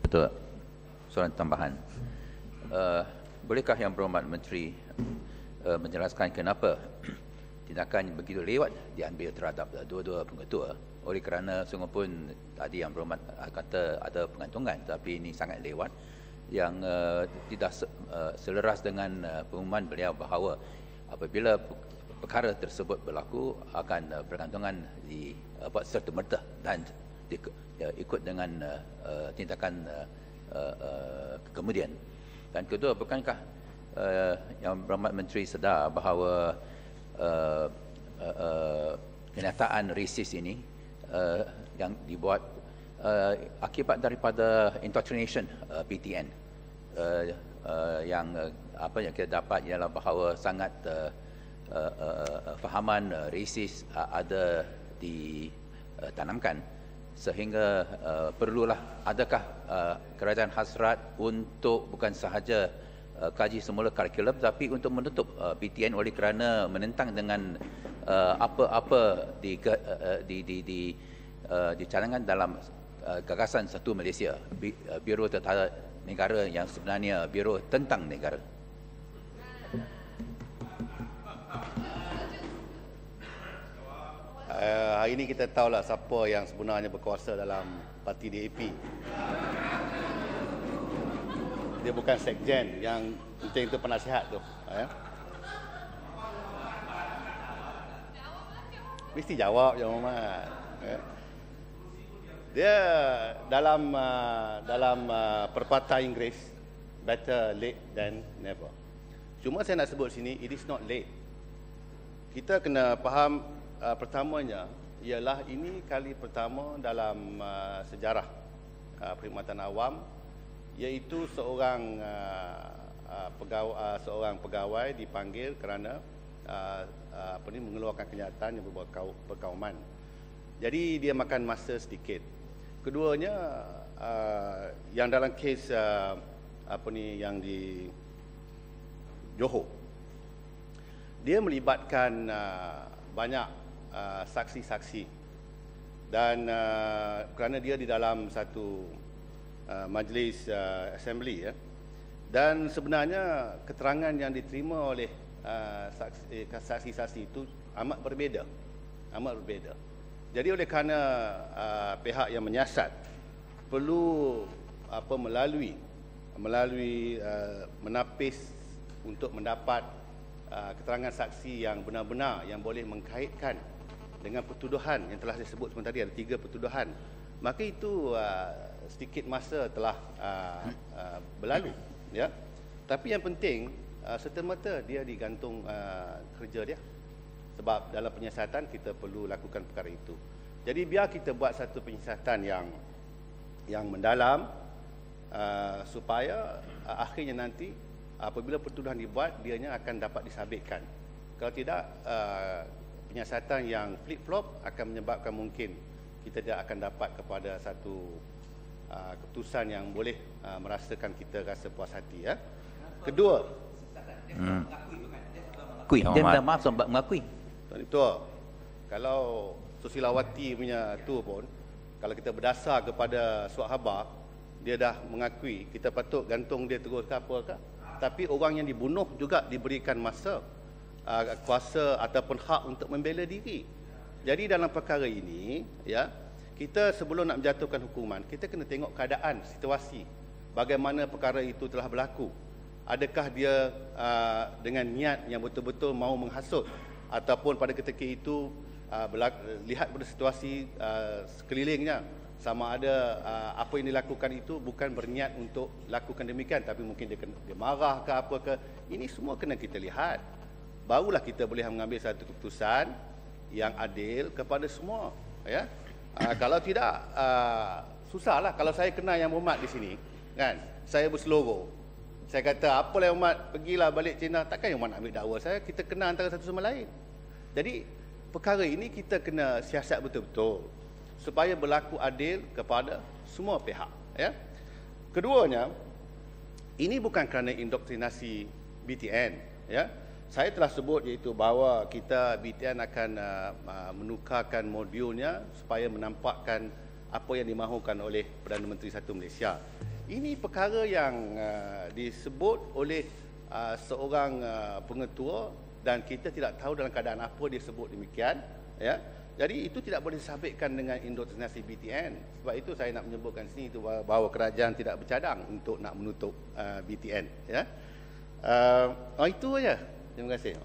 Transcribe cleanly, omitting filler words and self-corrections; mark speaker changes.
Speaker 1: Betul. Soalan tambahan. Bolehkah Yang Berhormat Menteri menjelaskan kenapa tindakan begitu lewat diambil terhadap dua-dua pengetua, oleh kerana sungguh pun tadi Yang Berhormat kata ada pengantungan, tapi ini sangat lewat yang tidak seleras dengan pengumuman beliau bahawa apabila perkara tersebut berlaku akan bergantungan buat serta-merta dan ikut dengan tindakan kemudian. Dan kedua, bukankah Yang Berhormat Menteri sedar bahawa kenyataan rasis ini yang dibuat akibat daripada indoctrination BTN yang apa yang kita dapat ialah bahawa sangat fahaman rasis ada ditanamkan sehingga perlulah adakah kerajaan hasrat untuk bukan sahaja kaji semula kurikulum tapi untuk menutup BTN oleh kerana menentang dengan apa-apa dicanangkan dalam gagasan Satu Malaysia, Biro Tentara Negara yang sebenarnya Biro Tentang Negara.
Speaker 2: Hari ini kita tahulah siapa yang sebenarnya berkuasa dalam parti DAP. Dia bukan sekjen, yang penting itu penasihat tu. Mesti jawab, Yang Berhormat. Dia dalam perpatah Inggeris, better late than never. Cuma saya nak sebut sini, it is not late. Kita kena faham pertamanya ialah ini kali pertama dalam sejarah perkhidmatan awam, iaitu seorang pegawai dipanggil kerana mengeluarkan kenyataan yang berbau perkauman. Jadi dia makan masa sedikit. Keduanya yang dalam kes yang di Johor, dia melibatkan banyak saksi-saksi dan kerana dia di dalam satu majlis assembly dan sebenarnya keterangan yang diterima oleh saksi-saksi itu amat berbeza. Jadi oleh kerana pihak yang menyiasat perlu melalui menapis untuk mendapat keterangan saksi yang benar-benar yang boleh mengkaitkan dengan pertuduhan yang telah saya sebut sebentar tadi, ada 3 pertuduhan, maka itu sedikit masa telah berlalu, ya. Tapi yang penting serta-merta dia digantung kerja dia, sebab dalam penyiasatan kita perlu lakukan perkara itu. Jadi biar kita buat satu penyiasatan yang mendalam supaya akhirnya nanti apabila pertuduhan dibuat, dianya akan dapat disabitkan. Kalau tidak, penyiasatan yang flip-flop akan menyebabkan mungkin kita tidak akan dapat kepada satu keputusan yang boleh merasakan kita rasa puas hati. Kedua,
Speaker 1: dia minta maaf sebab mengakui.
Speaker 2: Tuan Ketua, kalau Susilawati punya tu pun, kalau kita berdasar kepada surat khabar, dia dah mengakui, kita patut gantung dia terus ke apa ke? Tapi orang yang dibunuh juga diberikan masa, kuasa ataupun hak untuk membela diri. Jadi dalam perkara ini, ya, kita sebelum nak menjatuhkan hukuman, kita kena tengok keadaan, situasi, bagaimana perkara itu telah berlaku. Adakah dia dengan niat yang betul-betul mahu menghasut, ataupun pada ketika itu lihat pada situasi sekelilingnya, sama ada apa yang dilakukan itu bukan berniat untuk lakukan demikian, tapi mungkin dia marah ke apa ke. Ini semua kena kita lihat. Barulah kita boleh mengambil satu keputusan yang adil kepada semua, ya. Kalau tidak, susahlah. Kalau saya kenal Yang Berhormat di sini, kan, saya berseloroh, saya kata, apalah Yang Berhormat, pergilah balik China, takkan Yang Berhormat nak ambil dakwa saya. Kita kenal antara satu sama lain. Jadi perkara ini kita kena siasat betul-betul supaya berlaku adil kepada semua pihak, ya. Keduanya, ini bukan kerana indoktrinasi BTN, ya. Saya telah sebut iaitu bahawa kita BTN akan menukarkan modulnya supaya menampakkan apa yang dimahukan oleh Perdana Menteri Satu Malaysia. Ini perkara yang disebut oleh seorang pengetua dan kita tidak tahu dalam keadaan apa dia sebut demikian, ya. Jadi itu tidak boleh disabitkan dengan indoktrinasi BTN. Sebab itu saya nak menyebutkan sini itu bahawa kerajaan tidak bercadang untuk nak menutup BTN, ya. Itu aja. Terima kasih.